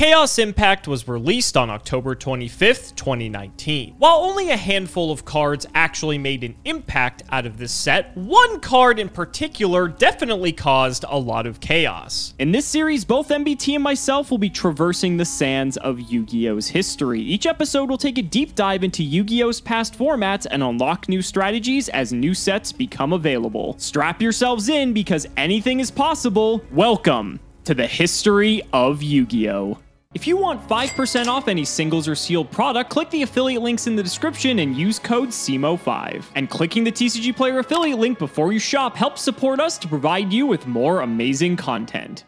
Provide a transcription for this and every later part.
Chaos Impact was released on October 25th, 2019. While only a handful of cards actually made an impact out of this set, one card in particular definitely caused a lot of chaos. In this series, both MBT and myself will be traversing the sands of Yu-Gi-Oh's history. Each episode will take a deep dive into Yu-Gi-Oh's past formats and unlock new strategies as new sets become available. Strap yourselves in because anything is possible. Welcome to the history of Yu-Gi-Oh! If you want 5% off any singles or sealed product, click the affiliate links in the description and use code CIMOOOOO5. And clicking the TCG Player affiliate link before you shop helps support us to provide you with more amazing content.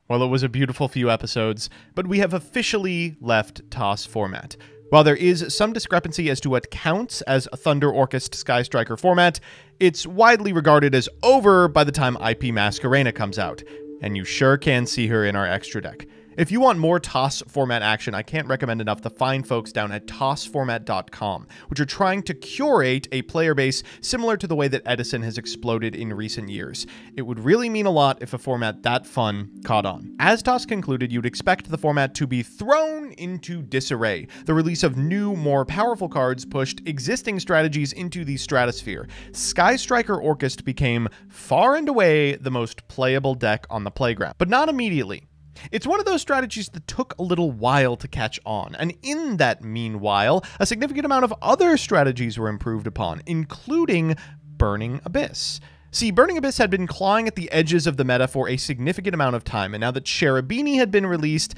Well, it was a beautiful few episodes, but we have officially left TOS format. While there is some discrepancy as to what counts as a Thunder Orchest Sky Striker format, it's widely regarded as over by the time IP Masquerena comes out, and you sure can see her in our extra deck. If you want more TOS format action, I can't recommend enough the fine folks down at TOSformat.com, which are trying to curate a player base similar to the way that Edison has exploded in recent years. It would really mean a lot if a format that fun caught on. As TOS concluded, you'd expect the format to be thrown into disarray. The release of new, more powerful cards pushed existing strategies into the stratosphere. Sky Striker Orchest became far and away the most playable deck on the playground, but not immediately. It's one of those strategies that took a little while to catch on, and in that meanwhile, a significant amount of other strategies were improved upon, including Burning Abyss. See, Burning Abyss had been clawing at the edges of the meta for a significant amount of time, and now that Cherubini had been released,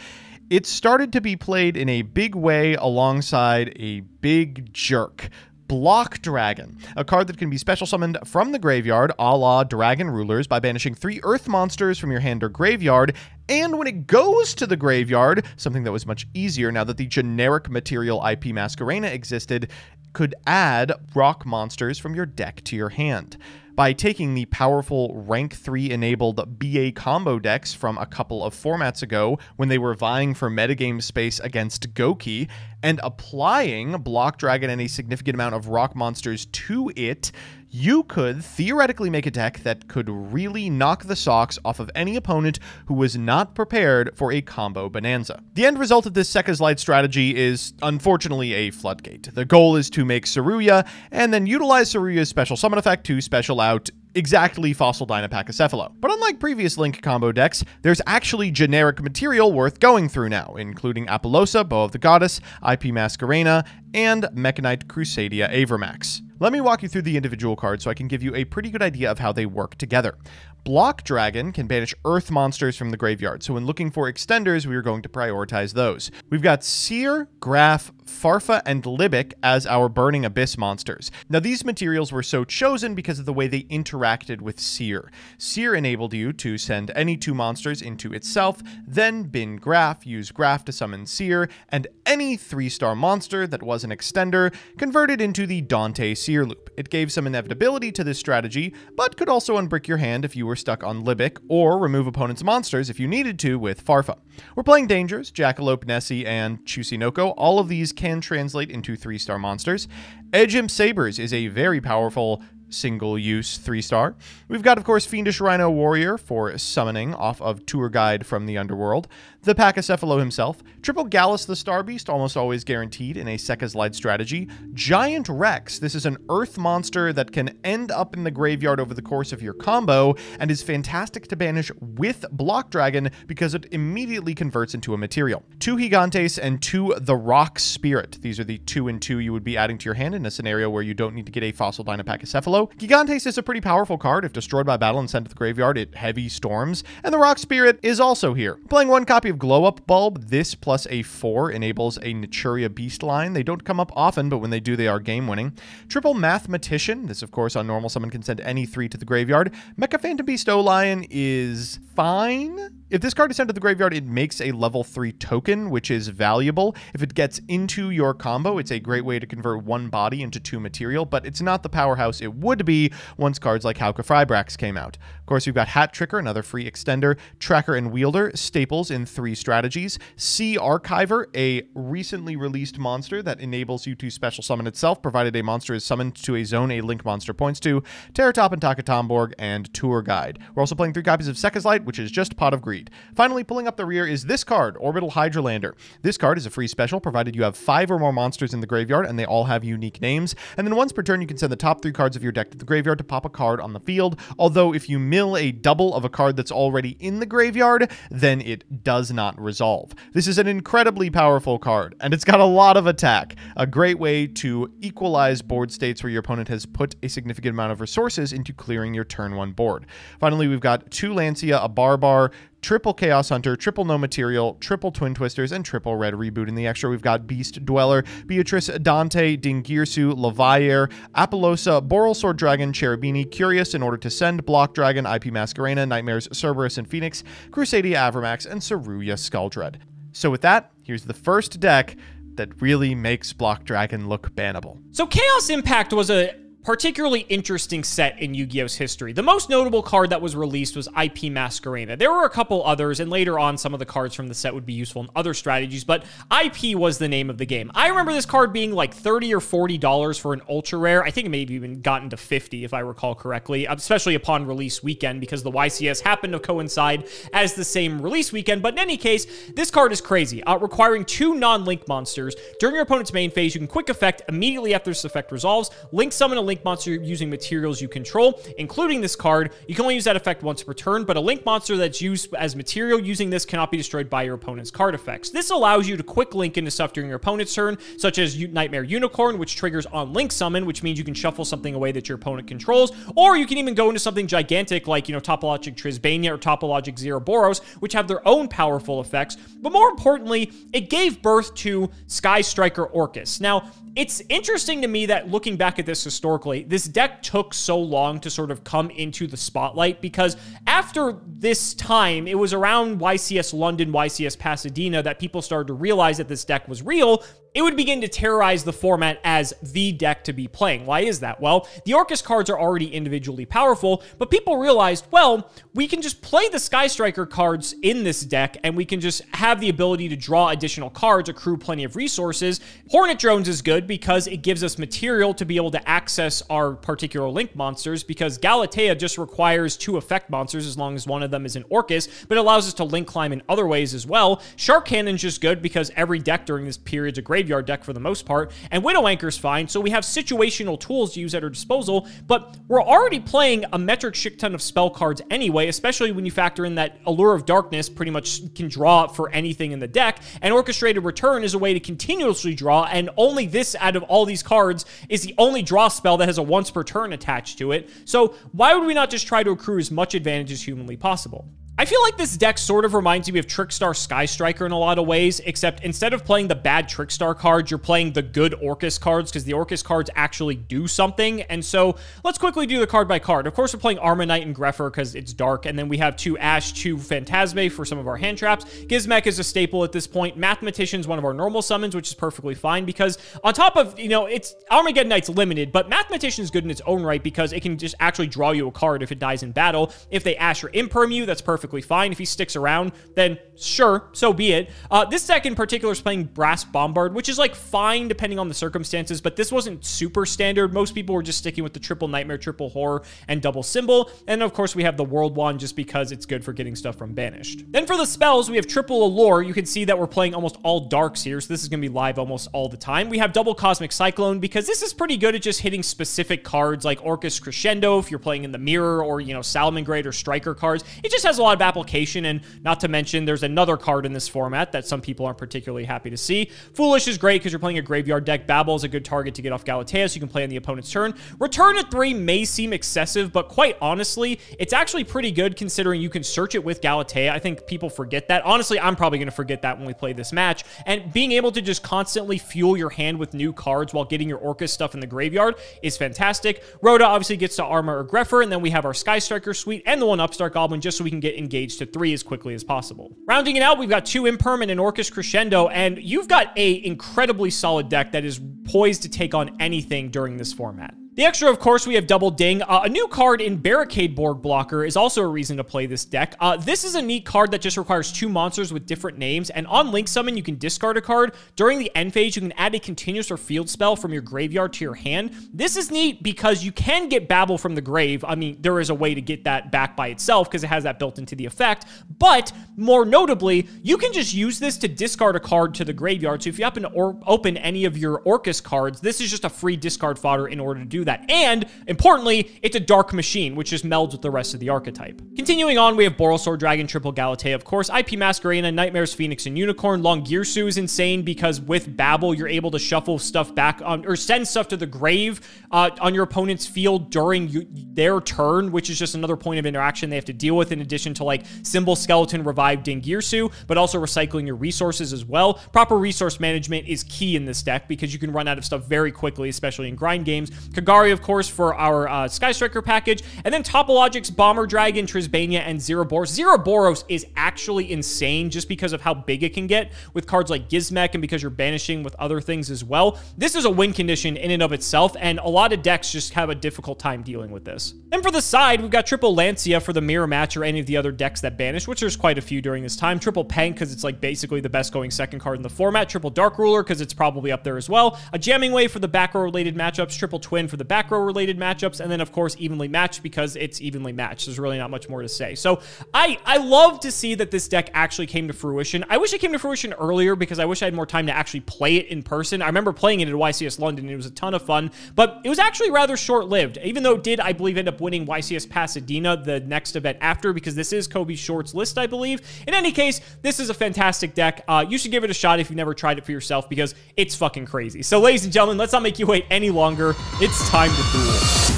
it started to be played in a big way alongside a big jerk. Block Dragon, a card that can be special summoned from the graveyard, a la Dragon Rulers, by banishing 3 Earth monsters from your hand or graveyard, and when it goes to the graveyard, something that was much easier now that the generic material IP Masquerena existed, could add rock monsters from your deck to your hand. By taking the powerful rank 3 enabled BA combo decks from a couple of formats ago when they were vying for metagame space against Goki, and applying Block Dragon and a significant amount of rock monsters to it, you could theoretically make a deck that could really knock the socks off of any opponent who was not prepared for a combo bonanza. The end result of this Sekka's Light strategy is, unfortunately, a floodgate. The goal is to make Saruya, and then utilize Saruya's special summon effect to special out exactly Fossil Dynapachycephalo. But unlike previous Link combo decks, there's actually generic material worth going through now, including Apollosa, Bow of the Goddess, IP Masquerena, and Mechanite Crusadia Avermax. Let me walk you through the individual cards so I can give you a pretty good idea of how they work together. Block Dragon can banish Earth monsters from the graveyard, so when looking for extenders, we are going to prioritize those. We've got Seer, Graph, Farfa, and Libic as our Burning Abyss monsters. Now, these materials were so chosen because of the way they interacted with Seer. Seer enabled you to send any 2 monsters into itself, then bin Graph, use Graph to summon Seer, and any 3-star monster that was an extender converted into the Dante Seer loop. It gave some inevitability to this strategy, but could also unbrick your hand if you were stuck on Libic, or remove opponent's monsters if you needed to with Farfa. We're playing Dangers, Jackalope, Nessie, and Chusinoko. All of these can translate into 3-star monsters. Edge Imp Sabers is a very powerful single-use 3-star. We've got, of course, Fiendish Rhino Warrior for summoning off of Tour Guide from the Underworld. The Pachycephalo himself. Triple Gallus the Star Beast, almost always guaranteed in a Sekka's Light strategy. Giant Rex. This is an Earth monster that can end up in the graveyard over the course of your combo, and is fantastic to banish with Block Dragon because it immediately converts into a material. 2 Gigantes and 2 The Rock Spirit. These are the 2 and 2 you would be adding to your hand in a scenario where you don't need to get a Fossil Dynapachycephalo. Gigantes is a pretty powerful card. If destroyed by battle and sent to the graveyard, it heavy storms. And the Rock Spirit is also here. Playing 1 copy of Glow Up Bulb, this plus a 4 enables a Naturia Beast line. They don't come up often, but when they do, they are game winning. Triple Mathematician. This, of course, on normal summon can send any 3 to the graveyard. Mecha Phantom Beast O-Lion is fine. If this card is sent to the graveyard, it makes a level 3 token, which is valuable. If it gets into your combo, it's a great way to convert 1 body into 2 material, but it's not the powerhouse it would would be once cards like Hauka Frybrax came out. Of course, we've got Hat Tricker, another free extender, Tracker and Wielder, staples in 3 strategies, Sea Archiver, a recently released monster that enables you to special summon itself, provided a monster is summoned to a zone a link monster points to, Terratop and Takatomborg, and Tour Guide. We're also playing 3 copies of Sekka's Light, which is just Pot of Greed. Finally, pulling up the rear is this card, Orbital Hydralander. This card is a free special, provided you have 5 or more monsters in the graveyard, and they all have unique names. And then once per turn, you can send the top 3 cards of your deck to the graveyard to pop a card on the field. Although, if you mill a double of a card that's already in the graveyard, then it does not resolve. This is an incredibly powerful card, and it's got a lot of attack. A great way to equalize board states where your opponent has put a significant amount of resources into clearing your turn 1 board. Finally, we've got 2 Lancia, a Barbar, triple Chaos Hunter, triple No Material, triple Twin Twisters, and triple Red Reboot. In the extra, we've got Beast Dweller, Beatrice, Dante, Dingirsu, Levier, Apollosa, Boral Sword Dragon, Cherubini, Curious in order to send, Block Dragon, IP Masquerena, Nightmares, Cerberus and Phoenix, Crusadia Avramax, and Saruya Skulldread. So with that, here's the first deck that really makes Block Dragon look bannable. So Chaos Impact was a particularly interesting set in Yu-Gi-Oh's history. The most notable card that was released was IP Masquerena. There were a couple others, and later on some of the cards from the set would be useful in other strategies, but IP was the name of the game. I remember this card being like $30 or $40 for an ultra rare. I think it may have even gotten to $50 if I recall correctly, especially upon release weekend, because the YCS happened to coincide as the same release weekend. But in any case, this card is crazy, requiring 2 non-link monsters. During your opponent's main phase, you can quick effect immediately after this effect resolves, link summon a link monster using materials you control, including this card. You can only use that effect once per turn, but a link monster that's used as material using this cannot be destroyed by your opponent's card effects. This allows you to quick link into stuff during your opponent's turn, such as Nightmare Unicorn, which triggers on link summon, which means you can shuffle something away that your opponent controls, or you can even go into something gigantic like, Topologic Trisbania or Topologic Zeroboros, which have their own powerful effects. But more importantly, it gave birth to Sky Striker Orcus. Now, it's interesting to me that looking back at this historically, this deck took so long to sort of come into the spotlight, because after this time, it was around YCS London, YCS Pasadena, that people started to realize that this deck was real. It would begin to terrorize the format as the deck to be playing. Why is that? Well, the Orcus cards are already individually powerful, but people realized, well, we can just play the Sky Striker cards in this deck, and we can just have the ability to draw additional cards, accrue plenty of resources. Hornet Drones is good because it gives us material to be able to access our particular link monsters, because Galatea just requires 2 effect monsters as long as one of them is an Orcus, but it allows us to link climb in other ways as well. Shark Cannon's just good because every deck during this period is a graveyard deck for the most part, and Widow Anchor's fine, so we have situational tools to use at our disposal, but we're already playing a metric shit ton of spell cards anyway, especially when you factor in that Allure of Darkness pretty much can draw for anything in the deck, and Orchestrated Return is a way to continuously draw, and only this out of all these cards is the only draw spell that has a once per turn attached to it. So why would we not just try to accrue as much advantage as humanly possible? I feel like this deck sort of reminds me of Trickstar Sky Striker in a lot of ways, except instead of playing the bad Trickstar cards, you're playing the good Orcus cards, because the Orcus cards actually do something. And so let's quickly do the card by card. Of course, we're playing Armonite and Grepher because it's dark, and then we have 2 Ash, 2 Phantasme for some of our hand traps. Gizmek is a staple at this point. Mathematician's one of our normal summons, which is perfectly fine, because on top of, it's Armageddonite's limited, but Mathematician's good in its own right because it can just actually draw you a card if it dies in battle. If they Ash or Imperm you, that's perfectly fine. If he sticks around, then sure, so be it. This deck in particular is playing Brass Bombard, which is like fine depending on the circumstances, but this wasn't super standard. Most people were just sticking with the triple Nightmare, triple Horror, and double Symbol. And of course, we have the World Wand just because it's good for getting stuff from Banished. Then for the spells, we have triple Allure. You can see that we're playing almost all darks here, so this is going to be live almost all the time. We have double Cosmic Cyclone because this is pretty good at just hitting specific cards like Orcus Crescendo if you're playing in the Mirror, or, Salamangreat or Striker cards. It just has a lot of application. And not to mention, there's another card in this format that some people aren't particularly happy to see. Foolish is great because you're playing a graveyard deck. Babel is a good target to get off Galatea, so you can play on the opponent's turn. Return at 3 may seem excessive, but quite honestly, it's actually pretty good considering you can search it with Galatea. I think people forget that. Honestly, I'm probably going to forget that when we play this match. And being able to just constantly fuel your hand with new cards while getting your Orcus stuff in the graveyard is fantastic. Rhoda obviously gets to Armor or Grepher, and then we have our Sky Striker suite and the 1 Upstart Goblin just so we can get engaged to 3 as quickly as possible. Rounding it out, we've got 2 Imperm and an Orcus Crescendo, and you've got a incredibly solid deck that is poised to take on anything during this format. The extra, of course, we have Double Ding. A new card in Barricade Board Blocker is also a reason to play this deck. This is a neat card that just requires 2 monsters with different names, and on Link Summon, you can discard a card. During the end phase, you can add a continuous or field spell from your graveyard to your hand. This is neat because you can get Babble from the grave. I mean, there is a way to get that back by itself because it has that built into the effect, but more notably, you can just use this to discard a card to the graveyard. So if you happen to open any of your Orcus cards, this is just a free discard fodder in order to do that. And importantly, it's a dark machine, which just melds with the rest of the archetype. Continuing on, we have Borrelsword Dragon, Triple Galatea, of course, IP Masquerena, Nightmares, Phoenix, and Unicorn. Longirsu is insane because with Babble, you're able to shuffle stuff back on, or send stuff to the grave on your opponent's field during their turn, which is just another point of interaction they have to deal with, in addition to like Symbol Skeleton, Revive, Dingirsu, but also recycling your resources as well. Proper resource management is key in this deck because you can run out of stuff very quickly, especially in grind games. Kagari, of course, for our Sky Striker package, and then Topologic's Bomber Dragon, Trisbania, and Zeroboros. Zeroboros is actually insane just because of how big it can get with cards like Gizmek and because you're banishing with other things as well. This is a win condition in and of itself, and a lot of decks just have a difficult time dealing with this. Then for the side, we've got Triple Lancia for the mirror match or any of the other decks that banish, which there's quite a few during this time. Triple Peng because it's like basically the best going second card in the format. Triple Dark Ruler because it's probably up there as well. A Jamming Wave for the back row related matchups. Triple Twin for the back row related matchups. And then of course evenly matched because it's evenly matched. There's really not much more to say. So I love to see that this deck actually came to fruition. I wish it came to fruition earlier because I wish I had more time to actually play it in person. I remember playing it at YCS London and it was a ton of fun, but it was actually rather short-lived, even though it did, I believe, end up winning YCS Pasadena, the next event after, because this is Kobe Short's list, I believe. In any case, this is a fantastic deck. You should give it a shot if you've never tried it for yourself because it's fucking crazy. So ladies and gentlemen, let's not make you wait any longer. It's time to duel.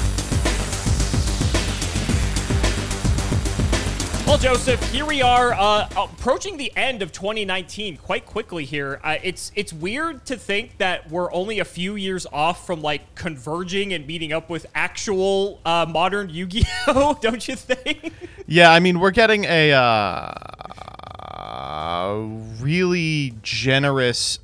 Well, Joseph, here we are approaching the end of 2019 quite quickly here. It's weird to think that we're only a few years off from like converging and meeting up with actual modern Yu-Gi-Oh, don't you think? Yeah, I mean, we're getting a really generous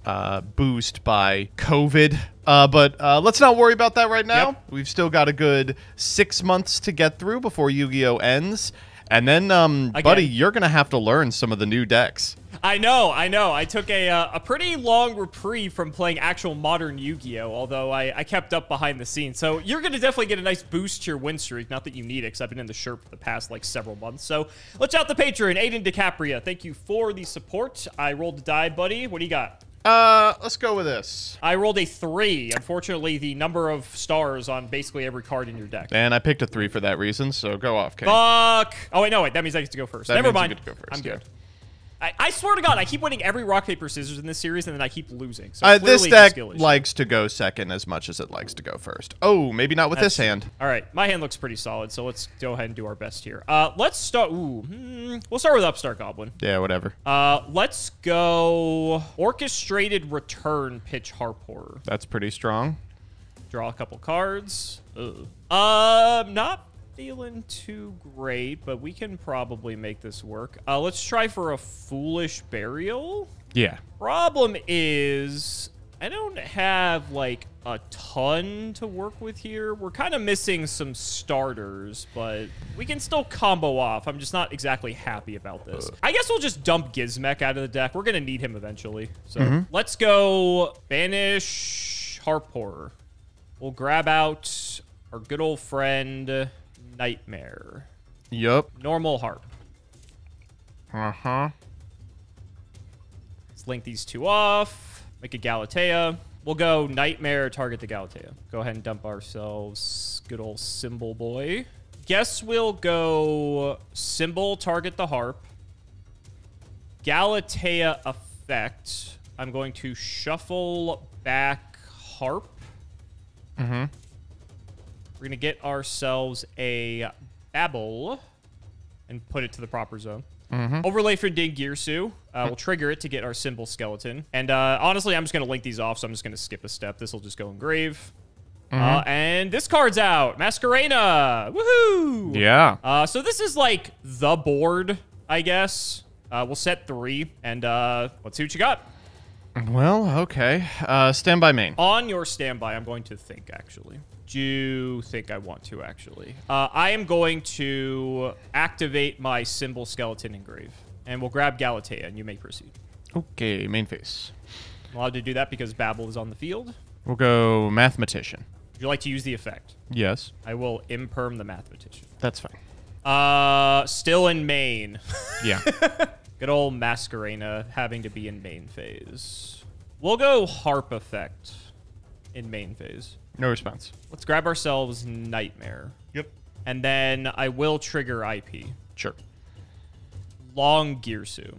boost by COVID. But let's not worry about that right now. Yep. We've still got a good 6 months to get through before Yu-Gi-Oh ends. And then, buddy, you're going to have to learn some of the new decks. I know. I took a pretty long reprieve from playing actual modern Yu-Gi-Oh, although I kept up behind the scenes. So you're going to definitely get a nice boost to your win streak. Not that you need it, because I've been in the shirt for the past, like, several months. So let's shout the patron, Aiden DiCapria. Thank you for the support. I rolled the die, buddy. What do you got? Let's go with this. I rolled a 3. Unfortunately, the number of stars on basically every card in your deck. And I picked a 3 for that reason, so go off, King. Fuck! Oh, wait, no, wait. That means I get to go first. Never mind. You get to go first. I'm good. I swear to God, I keep winning every rock, paper, scissors in this series, and then I keep losing. So this deck likes to go second as much as it likes to go first. Oh, maybe not with this hand. All right, my hand looks pretty solid, so let's go ahead and do our best here. Let's start. We'll start with Upstart Goblin. Yeah, whatever. Let's go Orchestrated Return, Pitch Harp Horror. That's pretty strong. Draw a couple cards. Not feeling too great, but we can probably make this work. Let's try for a Foolish Burial. Yeah. Problem is, I don't have, like, a ton to work with here. We're kind of missing some starters, but we can still combo off. I'm just not exactly happy about this. I guess we'll just dump Gizmek out of the deck. We're going to need him eventually. So let's go banish Harp Horror. We'll grab out our good old friend Nightmare. Yup. Normal Harp. Uh-huh. Let's link these two off. Make a Galatea. We'll go Nightmare, target the Galatea. Go ahead and dump ourselves good old Symbol Boy. Guess we'll go Symbol, target the Harp. Galatea effect. I'm going to shuffle back Harp. We're going to get ourselves a Babble and put it to the proper zone. Overlay for Dingirsu. We'll trigger it to get our Symbol Skeleton. And honestly, I'm just going to link these off, so I'm just going to skip a step. This will just go in grave. And this card's out. Masquerena. Woohoo! Yeah. So this is like the board, I guess. We'll set 3, and let's see what you got. Well, okay. Stand by main. On your standby, I'm going to think, actually. Do you think I want to, actually? I am going to activate my symbol skeleton engrave. And we'll grab Galatea, and you may proceed. Okay, main phase. I'm allowed to do that because Babel is on the field. We'll go mathematician. Would you like to use the effect? Yes. I will imperm the mathematician. That's fine. Still in main. Yeah. Good old Masquerena having to be in main phase. We'll go harp effect in main phase. No response. Let's grab ourselves Nightmare. Yep. And then I will trigger IP. Sure. Long Girsu.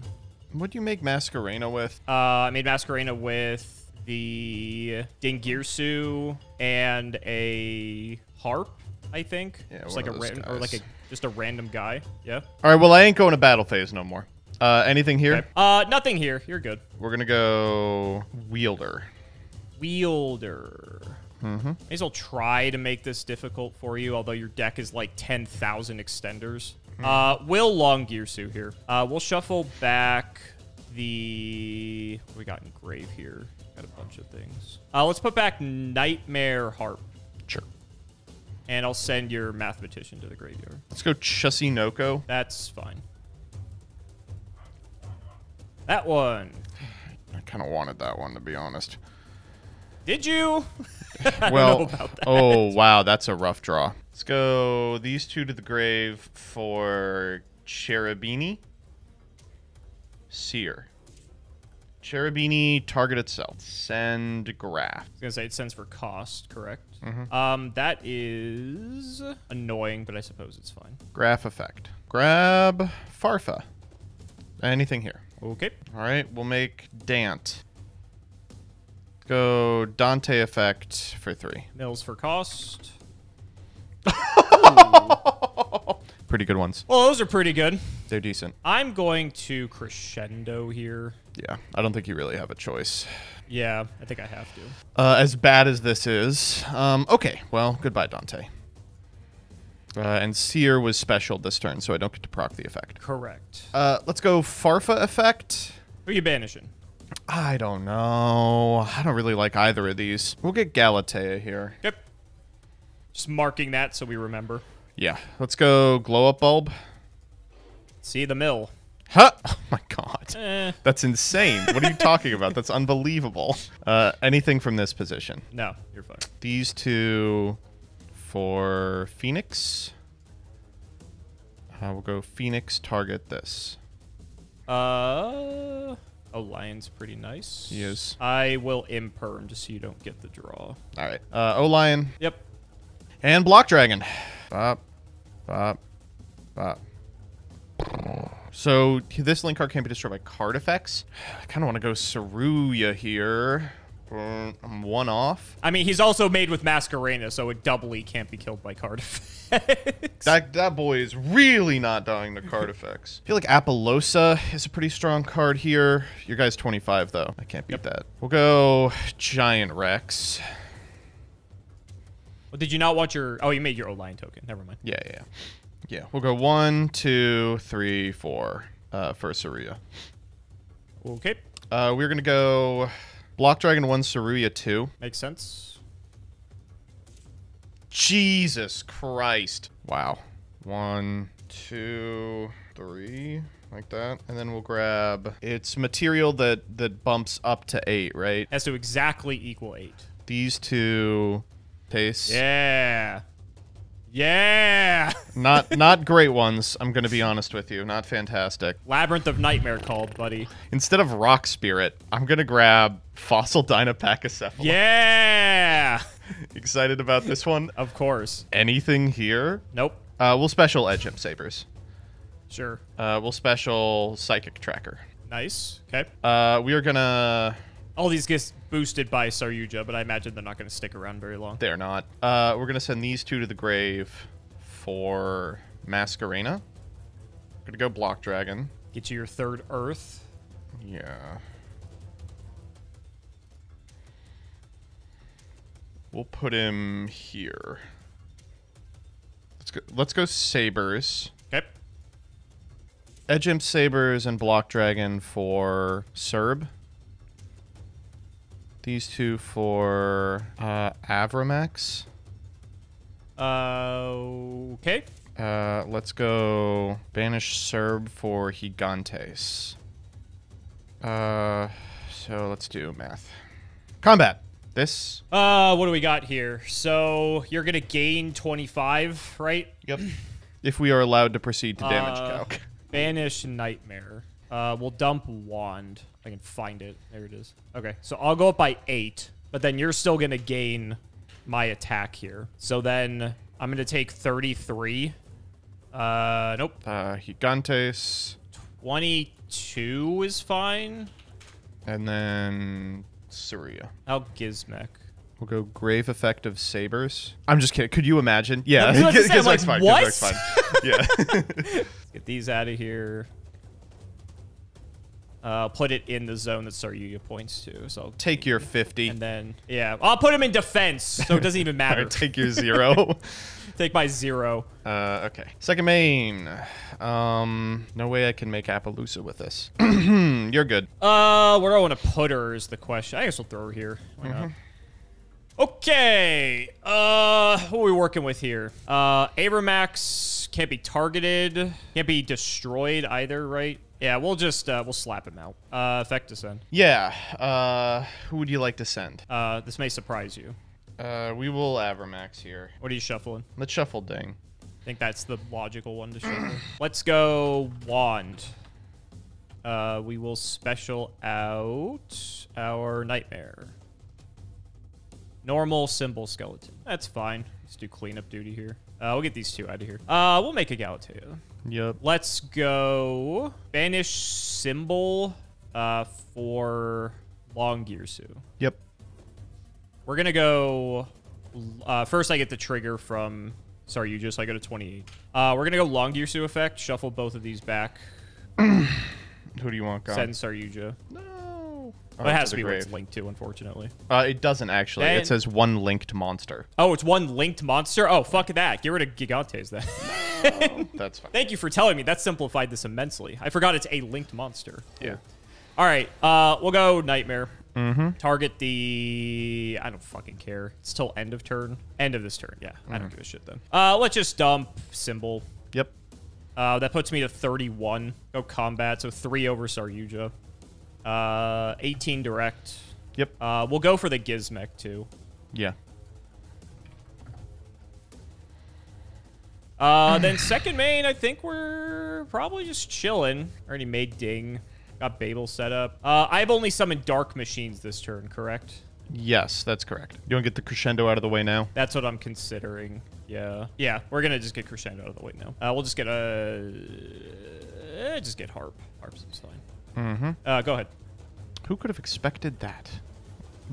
What do you make Masquerena with? I made Masquerena with the Dingirsu and a harp, I think. Yeah, just one like a of those random, or like guys. just a random guy. Yeah. All right, well, I ain't going to battle phase no more. Anything here? Okay. Nothing here. You're good. We're going to go wielder. Wielder. May as well try to make this difficult for you, although your deck is like 10,000 extenders. Will Long Girsu here. We'll shuffle back the... What we got in grave here? Got a bunch of things. Let's put back Nightmare Harp. Sure. And I'll send your mathematician to the graveyard. Let's go Chusinoko. That's fine. That one. I kind of wanted that one, to be honest. Did you? I Well, don't know about that. Oh, wow, that's a rough draw. Let's go these two to the grave for Cherubini. Seer. Cherubini, target itself. Send graph. I was going to say it sends for cost, correct? That is annoying, but I suppose it's fine. Graph effect. Grab Farfa. Anything here. Okay. All right, we'll make Dant. Go Dante effect for 3. Mills for cost. Pretty good ones. Well, those are pretty good. They're decent. I'm going to crescendo here. Yeah, I don't think you really have a choice. Yeah, I think I have to. As bad as this is. Okay, well, goodbye, Dante. And Seer was special this turn, so I don't get to proc the effect. Correct. Let's go Farfa effect. Who are you banishing? I don't know. I don't really like either of these. We'll get Galatea here. Yep. Just marking that so we remember. Yeah. Let's go Glow Up Bulb. See the mill. Huh? Oh my god. That's insane. What are you talking about? That's unbelievable. Anything from this position? No, you're fine. These two for Phoenix. We'll go Phoenix, target this. Oh, Lion's pretty nice. He is. I will imperm just so you don't get the draw. All right. O-Lion. Yep. And Block Dragon. Bop. Bop. Bop. So this link card can't be destroyed by card effects. I kind of want to go Saruya here. I'm one off. I mean, he's also made with Masquerena, so it doubly can't be killed by card effects. That boy is really not dying to card effects. I feel like Apollosa is a pretty strong card here. Your guy's 25, though. I can't beat that. We'll go Giant Rex. Well, did you not want your... Oh, you made your O-Lion token. Never mind. Yeah, we'll go 1, 2, 3, 4 for Saruya. Okay. We're going to go Block Dragon 1, Saruya 2. Makes sense. Jesus Christ. Wow. 1, 2, 3, like that. And then we'll grab... It's material that bumps up to 8, right? Has to exactly equal 8. These two... Taste. Yeah. Yeah. Not great ones, I'm going to be honest with you. Not fantastic. Labyrinth of Nightmare called, buddy. Instead of Rock Spirit, I'm going to grab Fossil Dynapachycephalus. Yeah. Excited about this one? Of course. Anything here? Nope. We'll special Edge Imp Sabers. Sure. We'll special Psychic Tracker. Nice. Okay. We are going to... All these get boosted by Saryuja, but I imagine they're not going to stick around very long. They're not. We're going to send these two to the grave for Masquerena. Going to go Block Dragon. Get you your third Earth. Yeah. We'll put him here. Let's go Sabers. Okay. Edge Imp Sabers and Block Dragon for Serb. These 2 for Avromax. Okay. Let's go Banish Serb for Gigantes. So let's do math. Combat. This. What do we got here? So you're gonna gain 25, right? Yep. If we are allowed to proceed to damage calc. Banish Nightmare. We'll dump Wand. I can find it. There it is. Okay, so I'll go up by 8, but then you're still gonna gain my attack here. So then I'm gonna take 33. Nope. Gigantes. 22 is fine. And then Surya. I'll Gizmek. We'll go Grave Effect of Sabers. I'm just kidding. Could you imagine? Yeah, I was about to say, Gizmek's like, fine. what? Gizmek's fine. Yeah. Let's get these out of here. Put it in the zone that Saryuya points to. So I'll Take your 50. and then yeah, I'll put him in defense, so it doesn't even matter. Alright, take your 0. Take my 0. Okay. Second main. No way I can make Appaloosa with this. You're good. Where do I want to put her is the question. I guess we'll throw her here. Why not? Okay. What are we working with here? Abramax can't be targeted. Can't be destroyed either, right? Yeah, we'll just, we'll slap him out. Effect Descend. Yeah. Who would you like to send? This may surprise you. We will Avermax here. What are you shuffling? Let's shuffle Ding. I think that's the logical one to shuffle. Let's go Wand. We will special out our Nightmare. Normal Symbol Skeleton. That's fine. Let's do cleanup duty here. We'll get these 2 out of here. We'll make a Galatea. Yep. Let's go Banish Symbol for Longyearsu. Yep. We're going to go... first, I get the trigger from... Sorry, you just... I go to 28. We're going to go Longyearsu effect. Shuffle both of these back. Who do you want gone? Send Saryuja. No. But it has to be what it's linked to, unfortunately. It doesn't actually. Then... It says 1 linked monster. Oh, it's 1 linked monster? Oh, fuck that. Get rid of Gigantes then. No, that's fine. Thank you for telling me. That simplified this immensely. I forgot it's a linked monster. Yeah. All right. We'll go Nightmare. Mm-hmm. Target the... I don't fucking care. It's till end of turn. End of this turn, yeah. I don't give a shit then. Let's just dump Symbol. Yep. That puts me to 31. Go combat, so 3 over Saryuja. 18 direct. Yep. We'll go for the Gizmek, too. Yeah. Then second main, I think we're probably just chilling. Already made Ding. Got Babel set up. I've only summoned Dark Machines this turn, correct? Yes, that's correct. You want to get the Crescendo out of the way now? That's what I'm considering. Yeah. Yeah, we're going to just get Crescendo out of the way now. We'll just get a... just get Harp. Harp seems fine. Mm-hmm. Go ahead. Who could have expected that?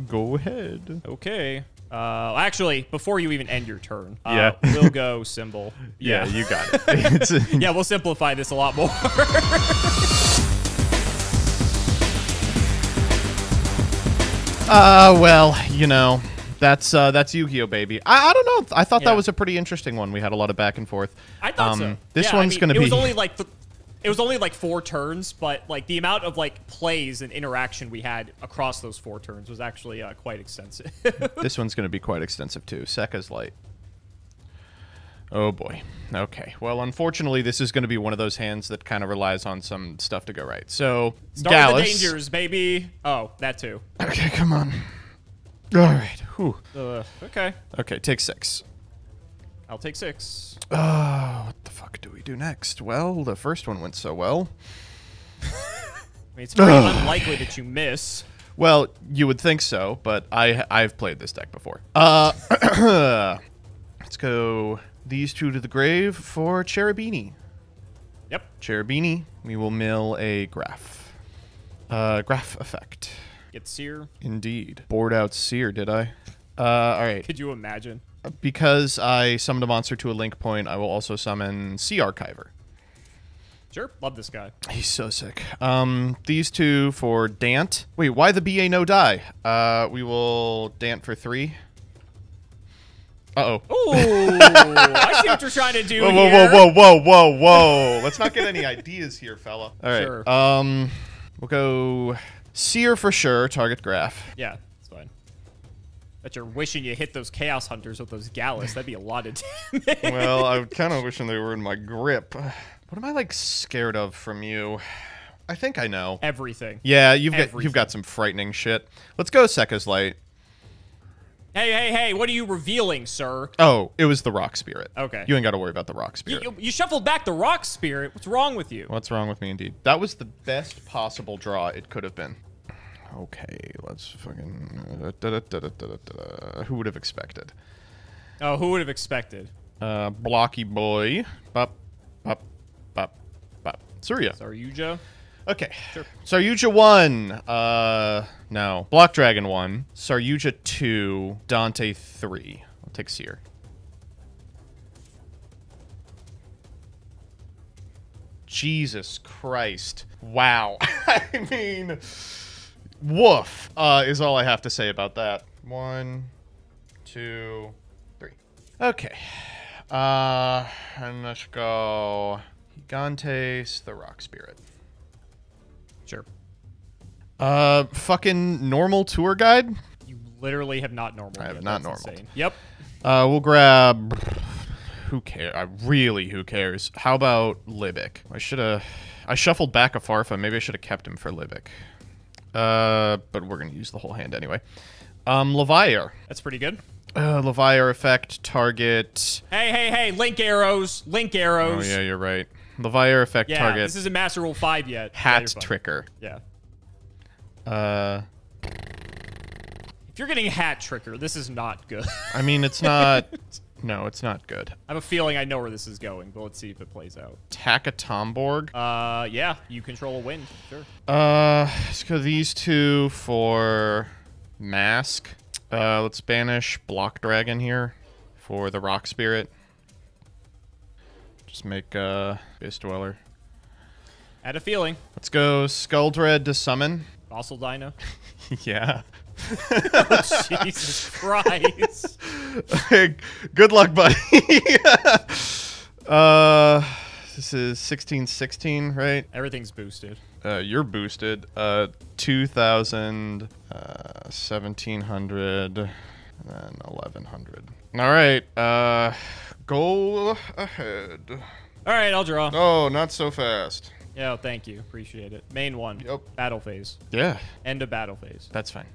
Go ahead. Okay. Actually, before you even end your turn, yeah. We'll go Symbol. Yeah, you got it. Yeah, we'll simplify this a lot more. Well, you know, that's Yu-Gi-Oh, baby. I don't know. I thought that was a pretty interesting one. We had a lot of back and forth. I thought so. This one's going to be... It was only like 4 turns, but like the amount of like plays and interaction we had across those 4 turns was actually quite extensive. This one's going to be quite extensive too. Sekka's light. Oh boy. Okay. Well, unfortunately, this is going to be one of those hands that kind of relies on some stuff to go right. So, Start with the dangers, baby. Oh, that too. Okay, come on. All right. Whew. Okay. Okay, take 6. I'll take 6. What the fuck do we do next? Well, the first one went so well. I mean, it's very unlikely that you miss. Well, you would think so, but I've played this deck before. Let's go these 2 to the grave for Cherubini. Yep. Cherubini, we will mill a Graph. Graph effect. Get Seer. Indeed. Board out Seer, did I? All right. Could you imagine? Because I summoned a monster to a link point, I will also summon Sea Archiver. Sure. Love this guy. He's so sick. These 2 for Dant. Wait, why the BA no die? We will Dant for 3. Uh-oh. Ooh, I see what you're trying to do whoa, here. Whoa. Let's not get any ideas here, fella. All right. Sure. We'll go Seer for sure, target Graph. Yeah, it's fine. Bet you're wishing you hit those Chaos Hunters with those Gallus. That'd be a lot of damage. Well, I'm kind of wishing they were in my grip. What am I, like, scared of from you? I think I know. Everything. Yeah, you've got some frightening shit. Let's go Sekka's Light. Hey, what are you revealing, sir? Oh, it was the Rock Spirit. Okay. You ain't got to worry about the Rock Spirit. You shuffled back the Rock Spirit. What's wrong with you? What's wrong with me, indeed? That was the best possible draw it could have been. Okay, let's fucking... Who would have expected? Oh, who would have expected? Blocky boy. Bop, bop, bop, bop. Surya. Saryuja? Okay. Sure. Saryuja 1. No. Block Dragon 1. Saryuja 2. Dante 3. I'll take Seer. Jesus Christ. Wow. I mean... Woof, is all I have to say about that. 1, 2, 3. Okay. And let's go Gigantes, the Rock Spirit. Sure. Fucking normal tour guide? You literally have not normal. I have yet. not That's normal. insane. Yep. We'll grab... Who cares? Who cares? How about Libic? I shuffled back a Farfa. Maybe I should have kept him for Libic. But we're going to use the whole hand anyway. Leviar. That's pretty good. Leviar effect, target... Hey, link arrows. Oh, yeah, you're right. Leviar effect, Yeah, target... this isn't Master Rule 5 yet. Hat Yeah, Tricker. Yeah. If you're getting Hat Tricker, this is not good. I mean, it's not... No, it's not good. I have a feeling I know where this is going, but let's see if it plays out. Takatomborg. Yeah, you control a wind. Sure. Let's go these two for Mask. Let's banish Block Dragon here for the Rock Spirit. Just make Base Dweller. I had a feeling. Let's go Skulldread to summon. Fossil Dino. Yeah. Jesus Christ. Good luck, buddy. This is 1616, right? Everything's boosted. You're boosted. 2,000, 1,700, and then 1,100. All right. Go ahead. All right, I'll draw. Oh, not so fast. Yeah, oh, thank you. Appreciate it. Main one. Yep. Battle phase. Yeah. End of battle phase. That's fine.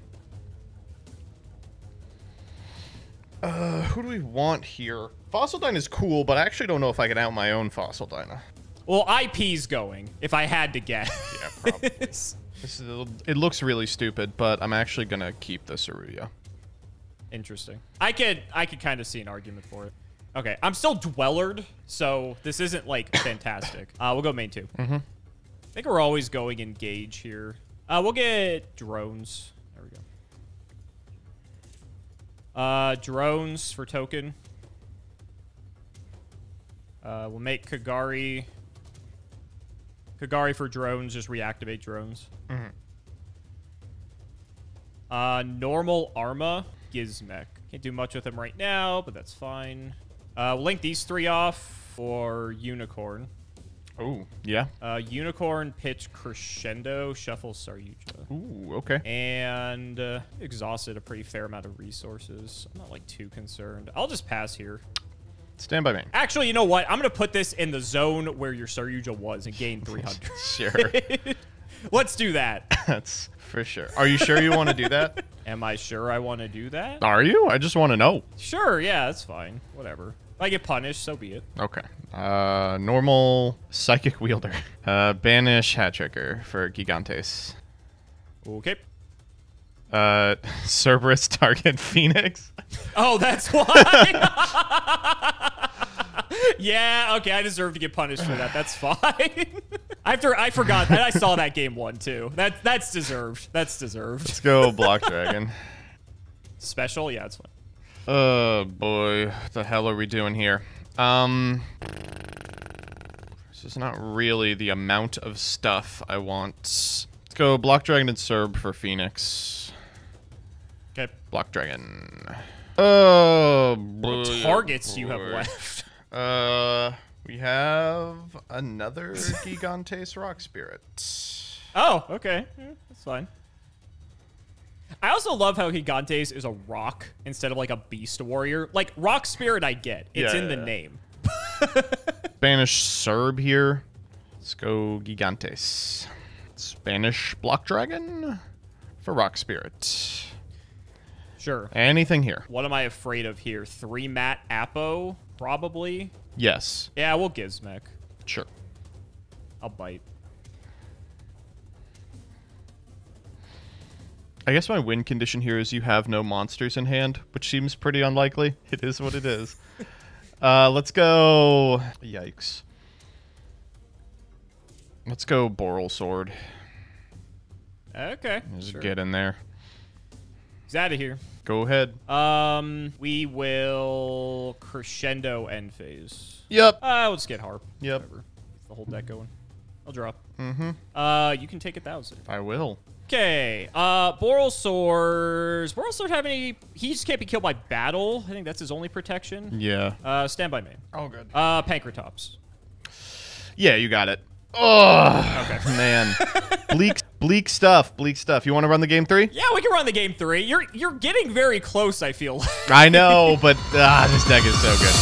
Who do we want here? Fossil Dyna is cool, but I actually don't know if I can out my own Fossil Dyna. Well, IP's going, if I had to guess. Yeah, probably. It looks really stupid, but I'm actually going to keep the Saruya. Interesting. I could kind of see an argument for it. Okay, I'm still Dwellered, so this isn't, like, fantastic. We'll go main 2. Mm-hmm. I think we're always going Engage here. We'll get drones. There we go. Drones for token. We'll make Kagari. Kagari for drones, just reactivate drones. Mm-hmm. Normal Arma, Gizmek. Can't do much with him right now, but that's fine. We'll link these 3 off for Unicorn. Oh, yeah. Unicorn, pitch Crescendo, shuffle Saryuja. Ooh, okay. And exhausted a pretty fair amount of resources. I'm not, like, too concerned. I'll just pass here. Stand by me. Actually, you know what? I'm going to put this in the zone where your Saryuja was and gain 300. Sure. Let's do that. That's for sure. Are you sure you want to do that? Am I sure I want to do that? Are you? I just want to know. Sure, yeah, that's fine. Whatever. If I get punished, so be it. Okay. Normal Psychic Wielder. Banish Hat Tricker for Gigantes. Okay. Cerberus target Phoenix. Oh, that's why. Yeah, okay, I deserve to get punished for that. That's fine. I forgot that. I saw that game 1 too. That's deserved. That's deserved. Let's go Block Dragon. Special? Yeah, it's fine. Oh boy, what the hell are we doing here? This is not really the amount of stuff I want. Let's go Block Dragon and Serb for Phoenix. Okay. Block Dragon. Oh boy. What targets you have left? We have another Gigantes Rock Spirit. Oh, okay. Yeah, that's fine. I also love how Gigantes is a rock instead of like a beast warrior. Like, rock spirit I get. It's in the name. Spanish Serb here. Let's go Gigantes. Spanish Block Dragon for Rock Spirit. Sure. Anything here? What am I afraid of here? 3 Mat Apo? Probably. Yes. Yeah, we'll Gizmek. Sure. I'll bite. I guess my win condition here is you have no monsters in hand, which seems pretty unlikely. It is what it is. Let's go... Yikes. Let's go Boral Sword. Okay. Just get in there. He's out of here. Go ahead. We will Crescendo End Phase. Yep. We'll just get Harp. Yep. Whatever. Keep the whole deck going. I'll drop. Mm-hmm. You can take 1,000. I will. Okay. Boral Sword. Does Boral Sword have any... He just can't be killed by battle. I think that's his only protection. Yeah. Stand by main. Oh, good. Pankratops. Yeah, you got it. Oh, okay. Man. Bleak stuff. Bleak stuff. You want to run the game 3? Yeah, we can run the game 3. You're getting very close, I feel. I know, but this deck is so good.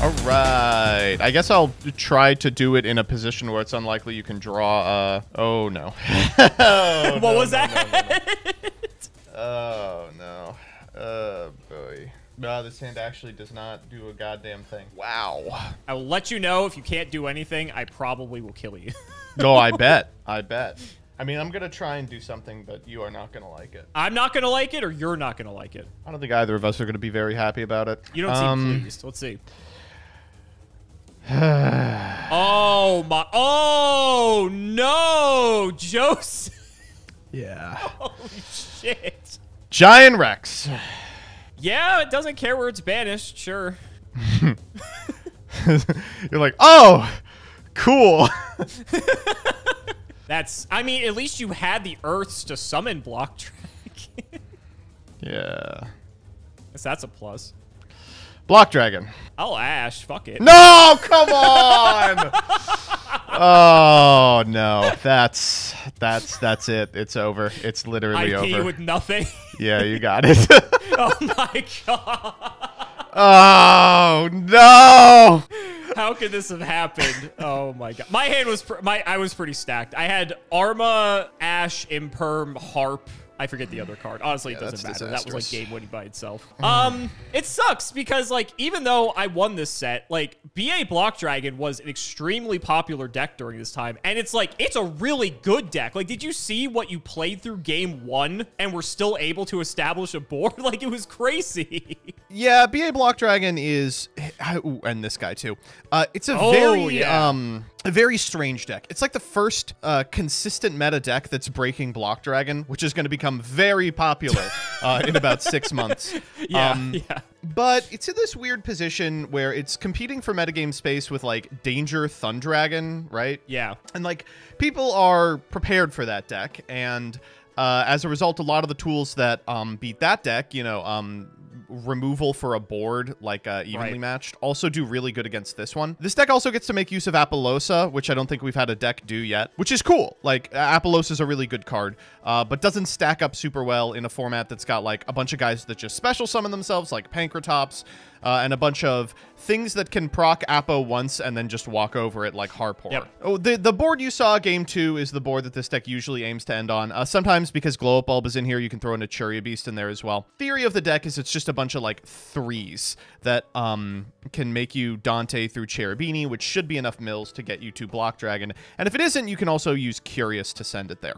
All right. I guess I'll try to do it in a position where it's unlikely you can draw. Oh, no. Oh, what was that? Oh, no. Oh, boy. No, this hand actually does not do a goddamn thing. Wow. I will let you know if you can't do anything, I probably will kill you. No, I bet. I bet. I mean, I'm going to try and do something, but you are not going to like it. I'm not going to like it, or you're not going to like it? I don't think either of us are going to be very happy about it. You don't seem pleased. Let's see. Oh, my. Oh, no. Joseph. Yeah. Holy shit. Giant Rex. Yeah, it doesn't care where it's banished. Sure. You're like, oh, cool. I mean, at least you had the Earths to summon Block Dragon. Yeah. Guess that's a plus. Block Dragon. I'll Ash. Fuck it. No, come on. Oh, no. That's it. It's over. It's literally IP over. with nothing. Yeah, you got it. Oh, my God. Oh, no. How could this have happened? Oh my god. My hand was I was pretty stacked. I had Arma, Ash, Imperm, Harp. I forget the other card. Honestly, it doesn't matter. That was like game winning by itself. It sucks because like even though I won this set, like BA Block Dragon was an extremely popular deck during this time, and it's like it's a really good deck. Like, did you see what you played through game 1 and were still able to establish a board? Like, it was crazy. Yeah, BA Block Dragon is, ooh, and this guy too. It's a a very strange deck. It's like the first consistent meta deck that's breaking Block Dragon, which is going to become very popular in about 6 months. Yeah, But it's in this weird position where it's competing for metagame space with like Danger Thundragon, right? Yeah. And like people are prepared for that deck, and as a result, a lot of the tools that beat that deck, you know, removal for a board like evenly matched also do really good against this one. This deck also gets to make use of Apollousa, which I don't think we've had a deck do yet, which is cool. Like Apollousa is a really good card, but doesn't stack up super well in a format that's got like a bunch of guys that just special summon themselves, like Pankratops, and a bunch of things that can proc Apo once and then just walk over it like Harpor. Yep. Oh, the board you saw game 2 is the board that this deck usually aims to end on. Sometimes because Glow Up Bulb is in here, you can throw in a Churia Beast in there as well. Theory of the deck is it's just a bunch of like 3s that can make you Dante through Cherubini, which should be enough mills to get you to Block Dragon. And if it isn't, you can also use Curious to send it there.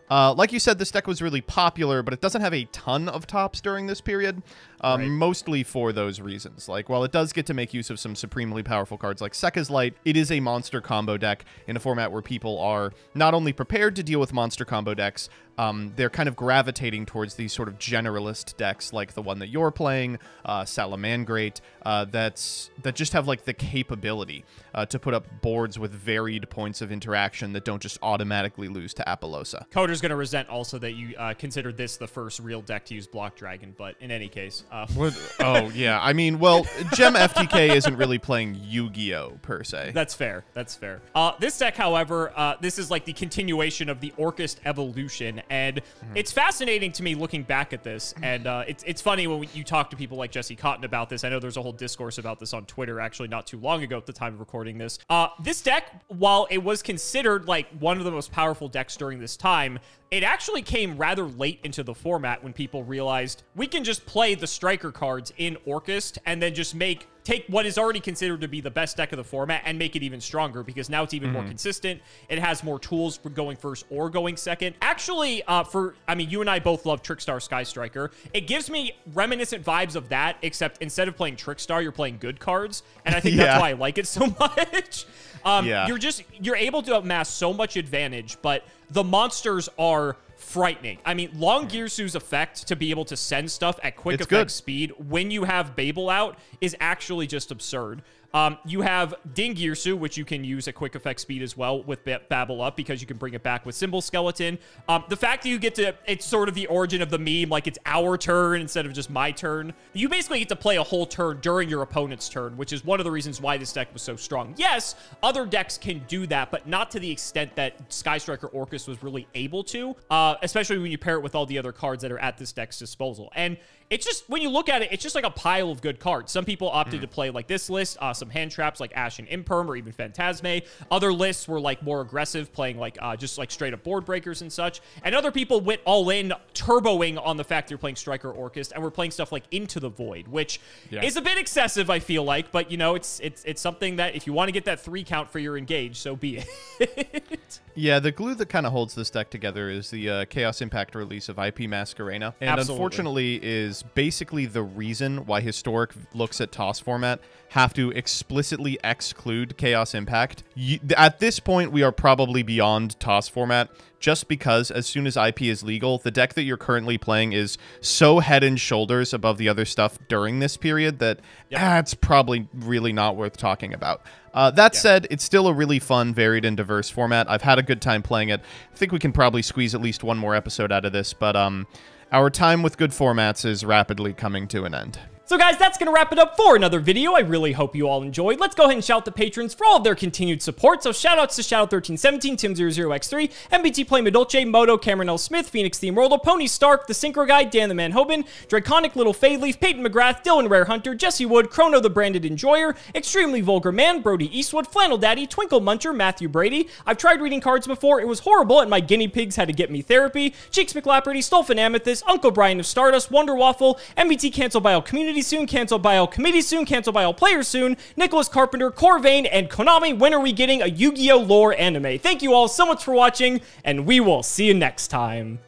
Like you said, this deck was really popular, but it doesn't have a ton of tops during this period, mostly for those reasons. Like, while it does get to make use of some supremely powerful cards like Sekka's Light, it is a monster combo deck in a format where people are not only prepared to deal with monster combo decks, they're kind of gravitating towards these sort of generalist decks like the one that you're playing, Salamangreat, that just have like the capability to put up boards with varied points of interaction that don't just automatically lose to Apollousa. Coder's going to resent also that you considered this the first real deck to use Block Dragon, but in any case. Oh, yeah. I mean, well, Gem FTK isn't really playing Yu-Gi-Oh! Per se. That's fair. That's fair. This deck, however, this is like the continuation of the Orcust evolution, and it's fascinating to me looking back at this, and it's funny when you talk to people like Jesse Cotton about this. I know there's a whole discourse about this on Twitter, actually, not too long ago at the time of recording this. This deck, while it was considered like one of the most powerful decks during this time, it actually came rather late into the format when people realized we can just play the striker cards in Orcust and then just take what is already considered to be the best deck of the format and make it even stronger, because now it's even more consistent. It has more tools for going first or going second. Actually, I mean, you and I both love Trickstar Sky Striker. It gives me reminiscent vibes of that, except instead of playing Trickstar, you're playing good cards. And I think that's why I like it so much. You're able to amass so much advantage, but the monsters are frightening. I mean, Long Girsu's effect to be able to send stuff at quick effect speed when you have Babel out is actually just absurd. You have Ding Girsu, which you can use at quick effect speed as well with Babel up, because you can bring it back with Symbol Skeleton. The fact that you get to, it's sort of the origin of the meme, like it's our turn instead of just my turn. You basically get to play a whole turn during your opponent's turn, which is one of the reasons why this deck was so strong. Yes, other decks can do that, but not to the extent that Sky Striker Orcust was really able to, especially when you pair it with all the other cards that are at this deck's disposal. And it's just, when you look at it, it's just like a pile of good cards. Some people opted to play like this list, some hand traps like Ash and Imperm or even Phantasme. Other lists were like more aggressive, playing like just like straight up board breakers and such. And other people went all in, turboing on the fact they're playing Striker Orcust, and we're playing stuff like Into the Void, which is a bit excessive, I feel like. But you know, it's something that if you want to get that 3 count for your engage, so be it. Yeah, the glue that kind of holds this deck together is the Chaos Impact release of IP Masquerena. And unfortunately is basically the reason why Historic looks at TOS format have to explicitly exclude Chaos Impact. At this point, we are probably beyond TOS format, just because as soon as IP is legal, the deck that you're currently playing is so head and shoulders above the other stuff during this period that it's probably really not worth talking about. That said, it's still a really fun, varied, and diverse format. I've had a good time playing it. I think we can probably squeeze at least one more episode out of this, but our time with good formats is rapidly coming to an end. So guys, that's going to wrap it up for another video. I really hope you all enjoyed. Let's go ahead and shout out the patrons for all of their continued support. So shoutouts to Shadow1317, Tim00x3, MBT Play Medolce, Moto, Cameron L. Smith, Phoenix Theme World, Pony Stark, The Synchro Guy, Dan the Man Hoban, Draconic Little Fadeleaf, Peyton McGrath, Dylan Rare Hunter, Jesse Wood, Chrono the Branded Enjoyer, Extremely Vulgar Man, Brody Eastwood, Flannel Daddy, Twinkle Muncher, Matthew Brady. I've tried reading cards before. It was horrible, and my guinea pigs had to get me therapy. Cheeks McLapperty, Stolfin Amethyst, Uncle Brian of Stardust, Wonder Waffle, MBT Cancel by All Community soon, Cancel by All Committee soon, Cancel by All Players soon, Nicholas Carpenter, Corvain, and Konami. When are we getting a Yu-Gi-Oh! Lore anime? Thank you all so much for watching, and we will see you next time.